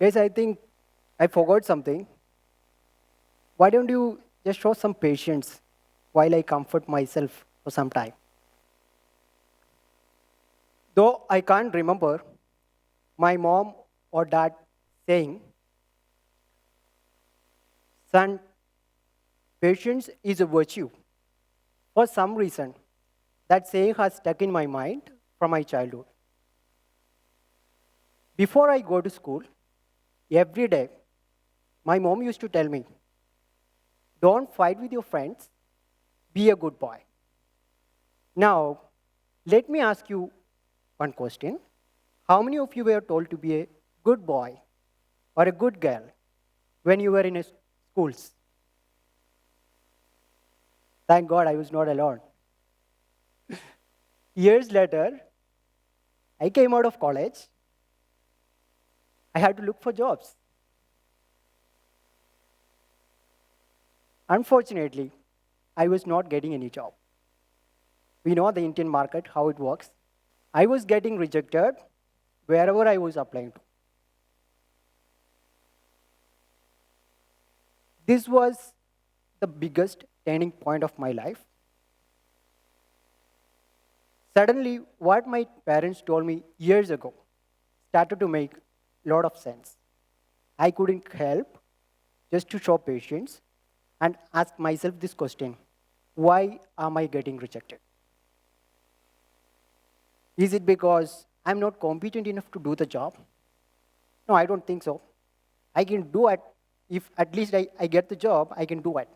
Guys, I think I forgot something. Why don't you just show some patience while I comfort myself for some time? Though I can't remember my mom or dad saying, son, patience is a virtue. For some reason, that saying has stuck in my mind from my childhood. Before I go to school, every day, my mom used to tell me, don't fight with your friends, be a good boy. Now, let me ask you one question. How many of you were told to be a good boy or a good girl when you were in schools? Thank God I was not alone. Years later, I came out of college. I had to look for jobs. Unfortunately, I was not getting any job. We know the Indian market, how it works. I was getting rejected wherever I was applying to. This was the biggest turning point of my life. Suddenly, what my parents told me years ago started to make a lot of sense. I couldn't help just to show patience and ask myself this question: why am I getting rejected? Is it because I'm not competent enough to do the job? No, I don't think so. I can do it. If at least I get the job, I can do it.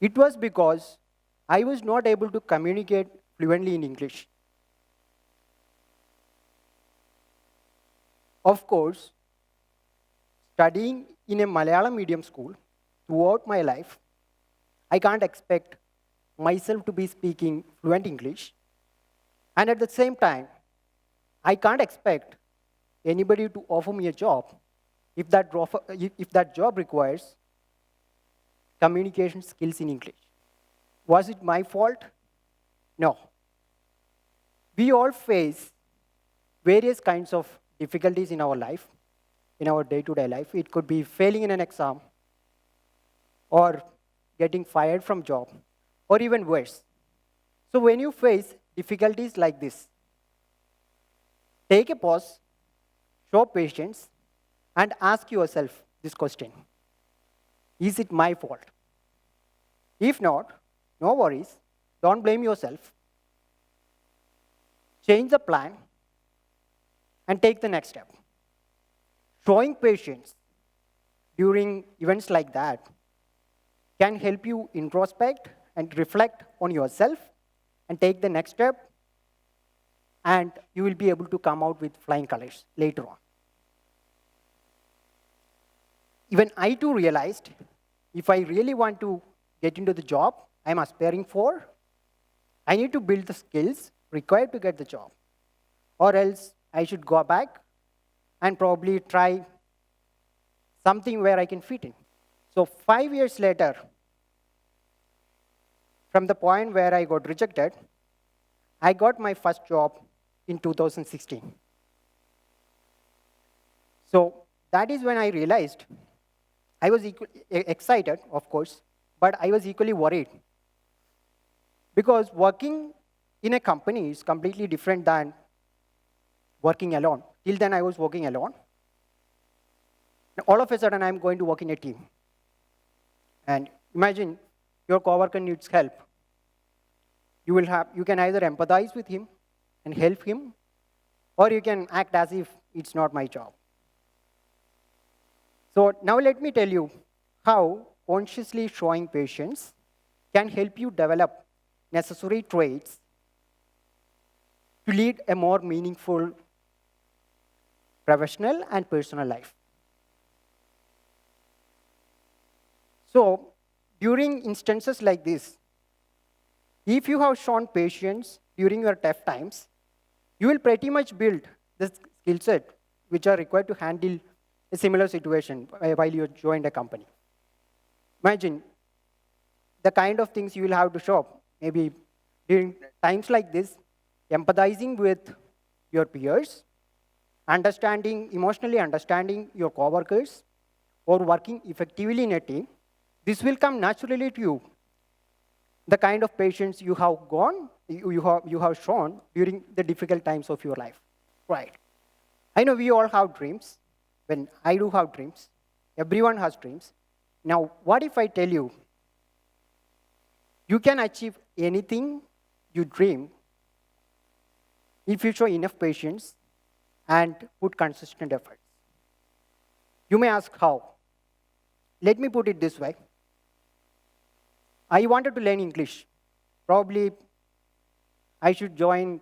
It was because I was not able to communicate fluently in English. Of course, studying in a Malayalam medium school throughout my life, I can't expect myself to be speaking fluent English. And at the same time, I can't expect anybody to offer me a job if that job requires communication skills in English. Was it my fault? No. We all face various kinds of difficulties in our life, in our day-to-day life. It could be failing in an exam, or getting fired from job, or even worse. So when you face difficulties like this, take a pause, show patience, and ask yourself this question: is it my fault? If not, no worries, don't blame yourself. Change the plan and take the next step. Showing patience during events like that can help you introspect and reflect on yourself and take the next step, and you will be able to come out with flying colors later on. Even I too realized if I really want to get into the job I'm aspiring for, I need to build the skills required to get the job. Or else I should go back and probably try something where I can fit in. So 5 years later, from the point where I got rejected, I got my first job in 2016. So that is when I realized I was excited, of course, but I was equally worried. Because working in a company is completely different than working alone. Till then, I was working alone. And all of a sudden, I'm going to work in a team. And imagine your coworker needs help. You can either empathize with him and help him, or you can act as if it's not my job. So now let me tell you how consciously showing patience can help you develop necessary traits to lead a more meaningful professional and personal life. So, during instances like this, if you have shown patience during your tough times, you will pretty much build the skill set which are required to handle a similar situation while you joined a company. Imagine the kind of things you will have to show, maybe during times like this, empathizing with your peers, emotionally understanding your coworkers, or working effectively in a team, this will come naturally to you. The kind of patience you have shown during the difficult times of your life. Right. I know we all have dreams. When I do have dreams, everyone has dreams. Now, what if I tell you, you can achieve anything you dream if you show enough patience and put consistent efforts? You may ask how. Let me put it this way. I wanted to learn English. Probably I should join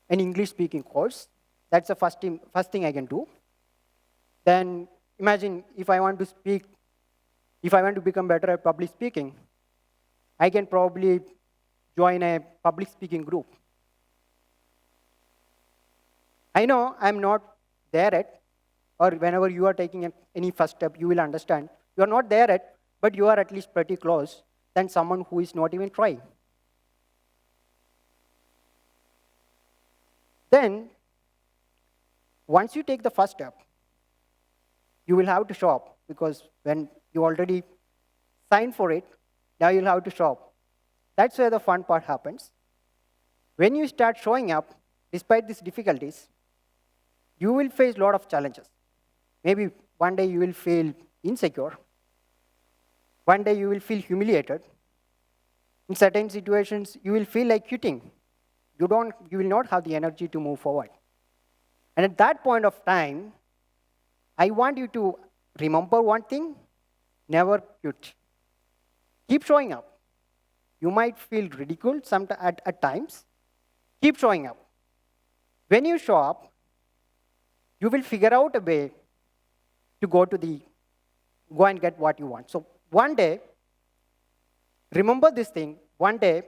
an English-speaking course. That's the first thing I can do. Then imagine if I want to become better at public speaking, I can probably join a public speaking group. I know I'm not there yet, or whenever you are taking any first step, you will understand. You are not there yet, but you are at least pretty close than someone who is not even trying. Then, once you take the first step, you will have to show up, because when you already signed for it, now you'll have to show up. That's where the fun part happens. When you start showing up, despite these difficulties, you will face a lot of challenges. Maybe one day you will feel insecure. One day you will feel humiliated. In certain situations, you will feel like quitting. You will not have the energy to move forward. And at that point of time, I want you to remember one thing: never quit. Keep showing up. You might feel ridiculed at times. Keep showing up. When you show up, you will figure out a way to go and get what you want. So one day, remember this thing: one day,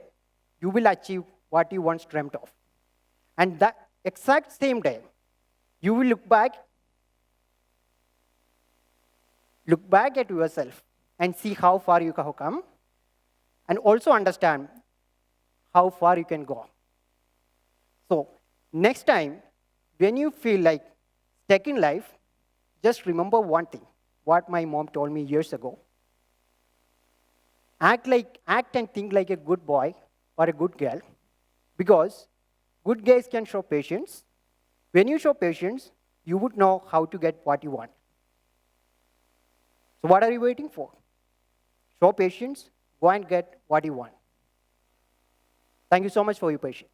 you will achieve what you once dreamt of. And that exact same day, you will look back at yourself and see how far you have come, and also understand how far you can go. So next time, when you feel like stuck in life, just remember one thing, what my mom told me years ago. Act and think like a good boy or a good girl, because good guys can show patience. When you show patience, you would know how to get what you want. So what are you waiting for? Show patience, go and get what you want. Thank you so much for your patience.